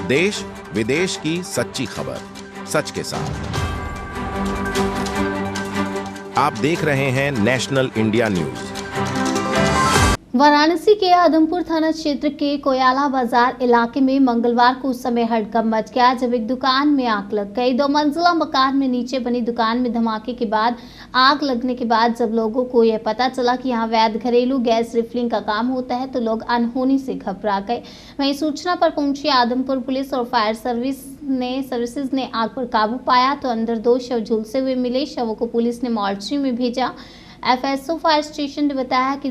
देश विदेश की सच्ची खबर सच के साथ। आप देख रहे हैं नेशनल इंडिया न्यूज। वाराणसी के आदमपुर थाना क्षेत्र के कोयला बाजार इलाके में मंगलवार को उस समय हड़कंप मच गया जब एक दुकान में आग लग गई। 2 मंजिला मकान में नीचे बनी दुकान में धमाके के बाद आग लगने के बाद जब लोगों को यह पता चला कि यहाँ वैध घरेलू गैस रिफिलिंग का काम होता है तो लोग अनहोनी से घबरा गए। वहीं सूचना पर पहुंची आदमपुर पुलिस और फायर सर्विसेज ने आग पर काबू पाया तो अंदर 2 शव झुलसे हुए मिले। शवों को पुलिस ने मॉर्चरी में भेजा। एफएसओ फायर स्टेशन ने बताया कि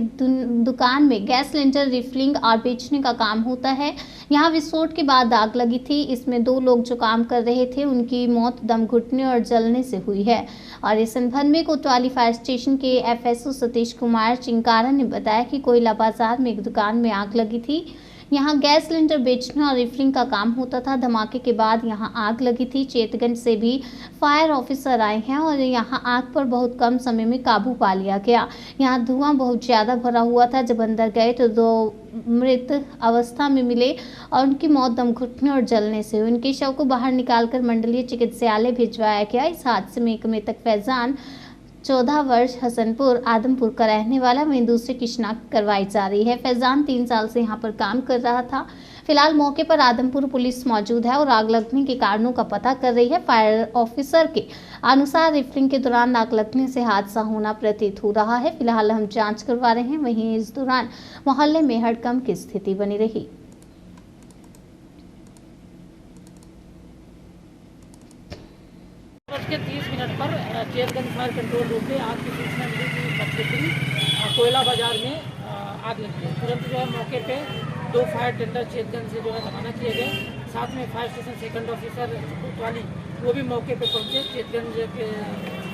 दुकान में गैस सिलेंडर रिफिलिंग और बेचने का काम होता है। यहां विस्फोट के बाद आग लगी थी। इसमें 2 लोग जो काम कर रहे थे उनकी मौत दम घुटने और जलने से हुई है। और इस संबंध में कोतवाली फायर स्टेशन के एफएसओ सतीश कुमार चिंकारा ने बताया कि कोयला बाजार में एक दुकान में आग लगी थी। यहाँ गैस सिलेंडर बेचने और रिफिलिंग का काम होता था। धमाके के बाद यहाँ आग लगी थी। चेतगंज से भी फायर ऑफिसर आए हैं और यहाँ आग पर बहुत कम समय में काबू पा लिया गया। यहाँ धुआं बहुत ज़्यादा भरा हुआ था। जब अंदर गए तो 2 मृत अवस्था में मिले और उनकी मौत दम घुटने और जलने से हुई। उनके शव को बाहर निकालकर मंडलीय चिकित्सालय भिजवाया गया। इस हादसे में एक मृतक फैजान 14 वर्ष हसनपुर आदमपुर का रहने वाला, वहीं दूसरे की शिनाख्त करवाई जा रही है। फैजान 3 साल से यहां पर काम कर रहा था। फिलहाल मौके पर आदमपुर पुलिस मौजूद है और आग लगने के कारणों का पता कर रही है। फायर ऑफिसर के अनुसार रिफिलिंग के दौरान आग लगने से हादसा होना प्रतीत हो रहा है। फिलहाल हम जांच करवा रहे हैं। वहीं इस दौरान मोहल्ले में हड़कंप की स्थिति बनी रही। के 30 मिनट पर चेतगंज फायर कंट्रोल रूम में आग की सूचना मिली कि पचपत्री कोयला बाजार में आग लगी है। तुरंत जो है मौके पे 2 फायर टेंडर चेतगंज से जो है रवाना किए गए। साथ में फायर स्टेशन सेकंड ऑफिसर कोतवाली वो भी मौके पे पहुंचे, चेतगंज के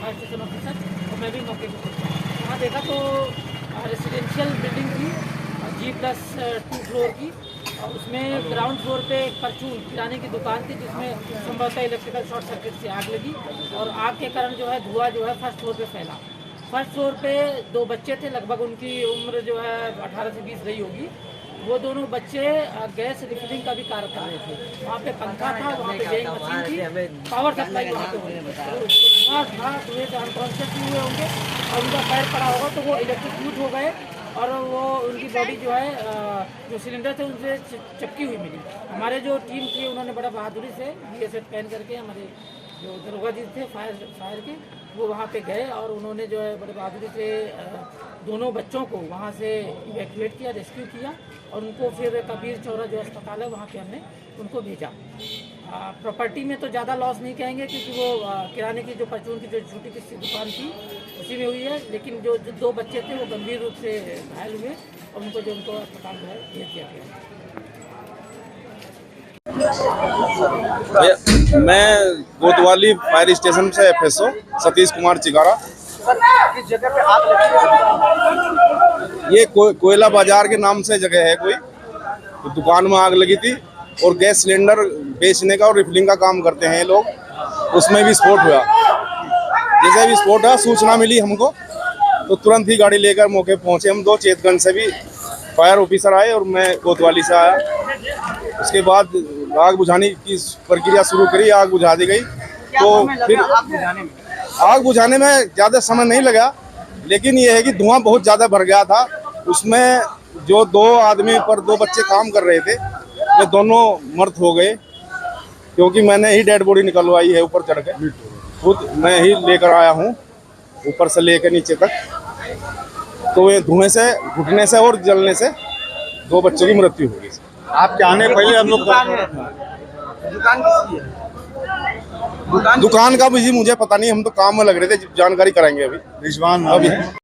फायर स्टेशन ऑफिसर, और मैं भी मौके पे पहुंचा। वहाँ देखा तो रेसिडेंशियल बिल्डिंग थी G+2 फ्लोर की, और उसमें ग्राउंड फ्लोर पे एक परचून किराने की दुकान थी जिसमें संभवतः इलेक्ट्रिकल शॉर्ट सर्किट से आग लगी और आग के कारण जो है धुआं जो है फर्स्ट फ्लोर पे फैला। फर्स्ट फ्लोर पे 2 बच्चे थे, लगभग उनकी उम्र जो है 18 से 20 रही होगी। वो दोनों बच्चे गैस रिफिलिंग का भी कार्य कर रहे थे। वहाँ पे पंखा था, वहाँ पे वेइंग मशीन थी, पावर सप्लाई वहाँ पे हो रही था। धुएं से अनकॉन्शियस हुए होंगे और उनका पैर पड़ा होगा तो वो इलेक्ट्रिक्यूट हो गए और वो उनकी बॉडी जो है जो सिलेंडर थे उनसे चिपकी हुई मिली। हमारे जो टीम थी उन्होंने बड़ा बहादुरी से BSF पहन करके, हमारे जो दरोगा जी थे फायर के, वो वहाँ पे गए और उन्होंने जो है बड़े बहादुरी से दोनों बच्चों को वहाँ से इवैक्यूएट किया, रेस्क्यू किया और उनको फिर कबीर चौरा जो अस्पताल है वहाँ पे हमने उनको भेजा। प्रॉपर्टी में तो ज़्यादा लॉस नहीं कहेंगे क्योंकि वो किराने की जो परचून की जो छोटी सी दुकान थी उसी में हुई है, लेकिन जो 2 बच्चे थे वो गंभीर रूप से घायल हुए और उनको अस्पताल में भेज दिया गया। मैं कोतवाली फायर स्टेशन से एफएसओ सतीश कुमार चिंकारा। किस जगह पे आग लगी? ये कोयला बाजार के नाम से जगह है कोई, तो दुकान में आग लगी थी और गैस सिलेंडर बेचने का और रिफिलिंग का काम करते हैं लोग। उसमें विस्फोट हुआ। जैसे विस्फोट हुआ सूचना मिली हमको तो तुरंत ही गाड़ी लेकर मौके पहुंचे हम। 2 चेतगंज से भी फायर ऑफिसर आए और मैं कोतवाली से आया। उसके बाद आग बुझाने की प्रक्रिया शुरू करी, आग बुझा दी गई। तो फिर आग बुझाने में ज़्यादा समय नहीं लगा, लेकिन ये है कि धुआं बहुत ज़्यादा भर गया था। उसमें जो 2 आदमी पर 2 बच्चे काम कर रहे थे वे दोनों मर्द हो गए, क्योंकि मैंने ही डेड बॉडी निकलवाई है ऊपर चढ़ के, खुद मैं ही लेकर आया हूँ ऊपर से लेकर नीचे तक। तो ये धुएं से घुटने से और जलने से 2 बच्चों की मृत्यु हो गई। आपके आने पहले हम लोग दुकान किसकी है? दुकान का मुझे पता नहीं, हम तो काम में लग रहे थे, जानकारी कराएंगे अभी। रिजवान अभी